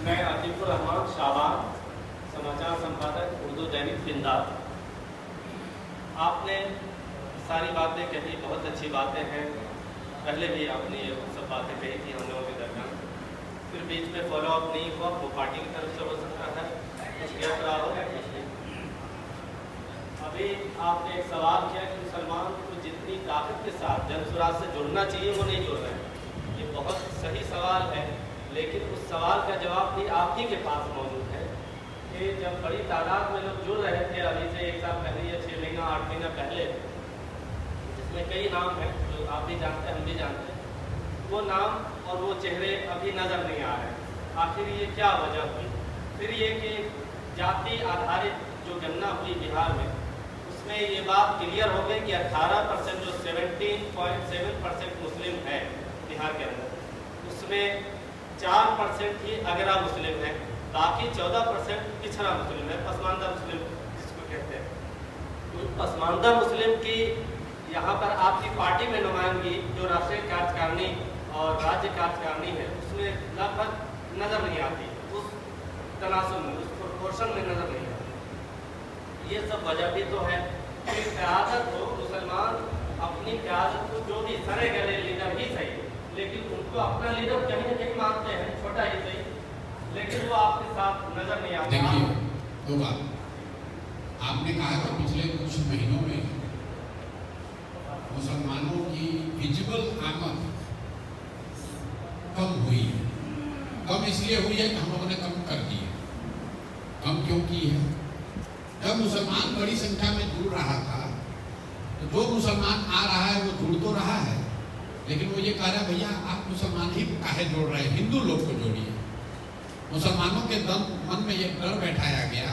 मैं आतिकुर रहमान शाबान, समाचार संपादक उर्दू दैनिक जिंदाल। आपने सारी बातें कही, बहुत अच्छी बातें हैं। पहले भी आपने ये सब बातें कही थी हम लोगों के दरमियान, फिर बीच में फॉलोअप नहीं हुआ। वो पार्टी की तरफ से हो सकता है, कुछ गैप रहा हो, कुछ नहीं। अभी आपने एक सवाल किया कि मुसलमान को जितनी ताकत के साथ जनसुराज से जुड़ना चाहिए वो नहीं जुड़ रहे हैं। ये बहुत सही सवाल है, लेकिन उस सवाल का जवाब भी आप ही के पास मौजूद है कि जब बड़ी तादाद में लोग जुड़ रहे थे अभी से 1 साल पहले या 6 महीना 8 महीना पहले, जिसमें कई नाम हैं जो आप भी जानते हैं, हम भी जानते हैं, वो नाम और वो चेहरे अभी नज़र नहीं आ रहे। आखिर ये क्या वजह हुई? फिर ये कि जाति आधारित जो गणना हुई बिहार में, उसमें ये बात क्लियर हो गई कि 18% जो 17.7% मुस्लिम है बिहार के अंदर, उसमें 4% ही अगरा मुस्लिम है, बाकी 14% पिछड़ा मुस्लिम है, पसमानदा मुस्लिम जिसको कहते हैं। उन पसमानदा मुस्लिम की यहाँ पर आपकी पार्टी में नुमाइंदगी जो राष्ट्रीय कार्यकारिणी और राज्य कार्यकारिणी है, उसमें लगभग नज़र नहीं आती, उस तनासुब में, उस प्रोपोर्शन में नज़र नहीं आती। ये सब वजह भी तो है कि क़यादत हो, मुसलमान अपनी क़यादत को जो भी सरे गले लीडर ही सही, लेकिन उनको अपना लीडर कहीं न कहीं मानते हैं, छोटा ही सही, लेकिन वो आपके साथ नजर नहीं आता। देखिए, दो बात आपने कहा कि पिछले कुछ महीनों में मुसलमानों की विजिबल आमद कम हुई है। कम इसलिए हुई है कि हम लोगों ने कम कर दी है। कम क्यों की है? जब मुसलमान बड़ी संख्या में जुड़ रहा था, तो जो मुसलमान आ रहा है वो जुड़ तो रहा है, लेकिन वो ये कह रहा है भैया आप मुसलमान ही काहे जोड़ रहे हैं, हिंदू लोग को जोड़िए। मुसलमानों के मन में ये डर बैठाया गया,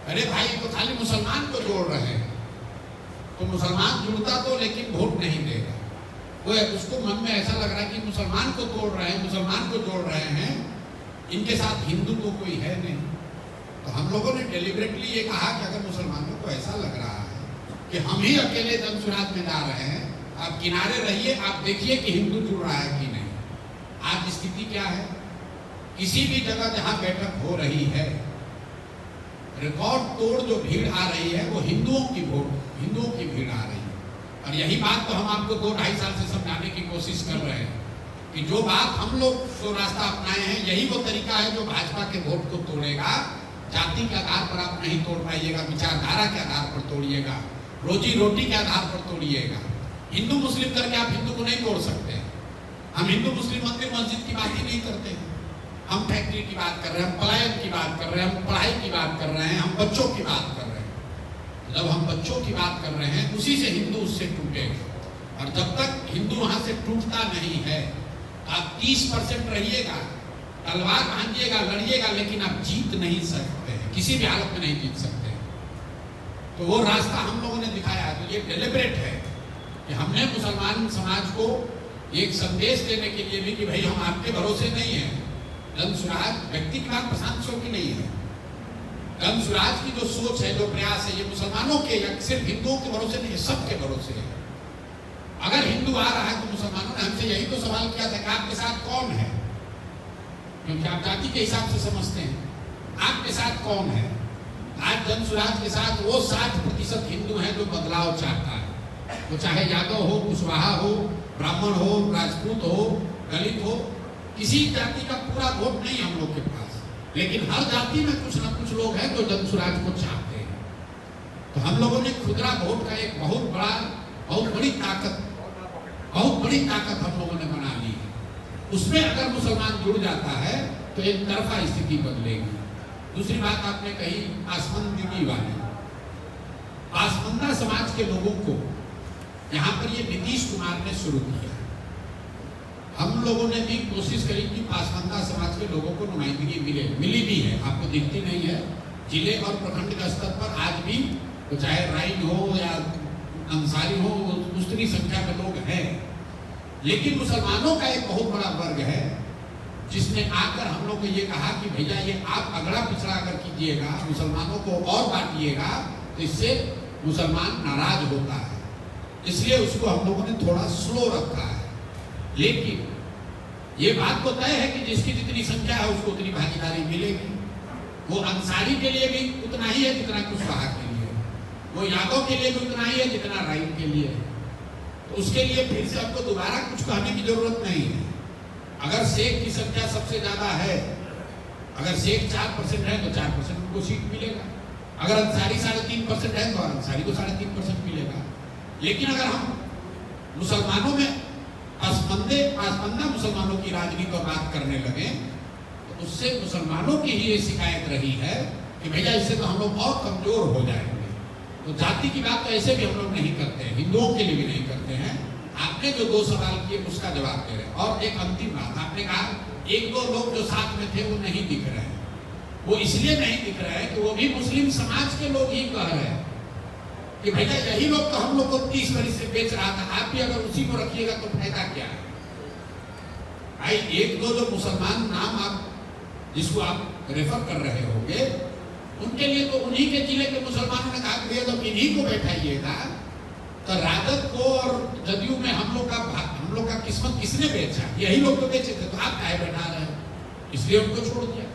अरे भाई तो खाली मुसलमान को जोड़ रहे हैं, तो मुसलमान जुड़ता तो लेकिन वोट नहीं देगा। वो उसको मन में ऐसा लग रहा है कि मुसलमान को तोड़ रहे हैं, मुसलमान को जोड़ रहे हैं, इनके साथ हिंदू तो कोई है नहीं। तो हम लोगों ने डेलिबरेटली ये कहा कि अगर मुसलमानों को ऐसा लग रहा है कि हम ही अकेले जनसुराज में जा रहे हैं, आप किनारे रहिए, आप देखिए कि हिंदू जुड़ रहा है कि नहीं। आज स्थिति क्या है? किसी भी जगह जहां बैठक हो रही है, रिकॉर्ड तोड़ जो भीड़ आ रही है वो हिंदुओं की भीड़ आ रही है। और यही बात तो हम आपको 2-2.5 साल से समझाने की कोशिश कर रहे हैं कि जो बात हम लोग जो रास्ता अपनाए हैं, यही वो तरीका है जो भाजपा के वोट को तोड़ेगा। जाति के आधार पर आप नहीं तोड़ पाइएगा, विचारधारा के आधार पर तोड़िएगा, रोजी रोटी के आधार पर तोड़िएगा। हिंदू मुस्लिम करके आप हिंदू को नहीं तोड़ सकते। हम हिंदू मुस्लिम मंदिर मस्जिद की बात ही नहीं करते हैं। हम फैक्ट्री की बात कर रहे हैं, हम पलायन की बात कर रहे हैं, हम पढ़ाई की बात कर रहे हैं, हम बच्चों की बात कर रहे हैं। जब हम बच्चों की बात कर रहे हैं, उसी से हिंदू उससे टूटेगा। और जब तक हिंदू वहां से टूटता नहीं है, तो आप 30% रहिएगा, तलवार भांजिएगा, लड़िएगा, लेकिन आप जीत नहीं सकते हैं, किसी भी हालत में नहीं जीत सकते। तो वो रास्ता हम लोगों ने दिखाया है। तो ये डेलिबरेट है कि हमने मुसलमान समाज को एक संदेश देने के लिए भी कि भाई हम आपके भरोसे नहीं है। जनसुराज व्यक्ति की बात प्रशांत शो की नहीं है। जनसुराज की जो सोच है, जो प्रयास है, ये मुसलमानों के या सिर्फ हिंदुओं के भरोसे नहीं है, सबके भरोसे है। अगर हिंदू आ रहा है तो मुसलमानों ने हमसे यही तो सवाल किया था कि आपके साथ कौन है, क्योंकि आप जाति के हिसाब से समझते हैं, आपके साथ कौन है। आज जनसुराज के साथ वो 60% हिंदू हैं जो बदलाव चाहता है। वो चाहे यादव हो, कुशवाहा हो, ब्राह्मण हो, राजपूत हो, दलित हो, किसी जाति का पूरा वोट नहीं हम लोग के पास, लेकिन हर जाति में कुछ ना कुछ लोग हैं जो जनसुराज को चाहते हैं। तो हम लोगों ने खुदरा वोट का एक बहुत बड़ी ताकत हम लोगों ने बना ली है। उसमें अगर मुसलमान जुड़ जाता है तो एक तरफा स्थिति बदलेगी। दूसरी बात आपने कही पासमंदगी वाली, पासमंदा समाज के लोगों को यहाँ पर ये नीतीश कुमार ने शुरू किया। हम लोगों ने भी कोशिश करी कि पासमंदा समाज के लोगों को नुमाइंदगी मिली भी है, आपको दिखती नहीं है। जिले और प्रखंड के स्तर पर आज भी तो चाहे राइन हो या अंसारी हो, उतनी संख्या में लोग हैं। लेकिन मुसलमानों का एक बहुत बड़ा वर्ग है जिसने आकर हम लोग को ये कहा कि भैया ये आप अगड़ा पिछड़ा अगर कीजिएगा, मुसलमानों को और बांटिएगा, तो इससे मुसलमान नाराज होता है। इसलिए उसको हम लोगों ने थोड़ा स्लो रखा है। लेकिन ये बात तो तय है कि जिसकी जितनी संख्या है उसको उतनी भागीदारी मिलेगी। वो अंसारी के लिए भी उतना ही है जितना कुशवाहा के लिए, वो यादव के लिए भी उतना ही है जितना राइट के लिए है। तो उसके लिए फिर से आपको दोबारा कुछ कहने की जरूरत नहीं है। अगर शेख की संख्या सबसे ज्यादा है, अगर शेख 4% है तो 4% उनको सीट मिलेगा, अगर अंसारी 3.5% है तो अंसारी को 3.5% मिलेगा। लेकिन अगर हम मुसलमानों में पासमंदा मुसलमानों की राजनीति और बात करने लगे तो उससे मुसलमानों की ही ये शिकायत रही है कि भैया इससे तो हम लोग और कमजोर हो जाएंगे। तो जाति की बात तो ऐसे भी हम लोग नहीं करते हैं, हिंदुओं के लिए भी नहीं करते हैं। आपने जो 2 सवाल किए उसका जवाब दे रहे हैं। और एक अंतिम बात, आपने कहा 1-2 लोग जो साथ में थे वो नहीं दिख रहे हैं। वो इसलिए नहीं दिख रहे हैं कि वो भी मुस्लिम समाज के लोग ही कह रहे हैं कि भैया यही लोग तो हम लोग को 30 वर्ष से बेच रहा था, आप भी अगर उसी को रखिएगा तो फायदा क्या है। भाई 1-2 जो मुसलमान नाम आप जिसको आप रेफर कर रहे होंगे उनके लिए तो उन्हीं के जिले के मुसलमानों ने कहा भैया जब इन्हीं को बैठाइएगा तो राजद को और जदयू में हम लोग का किस्मत किसने बेचा, यही लोग तो बेचे थे, तो आप काहे बैठा रहे हो, इसलिए उनको छोड़ दिया।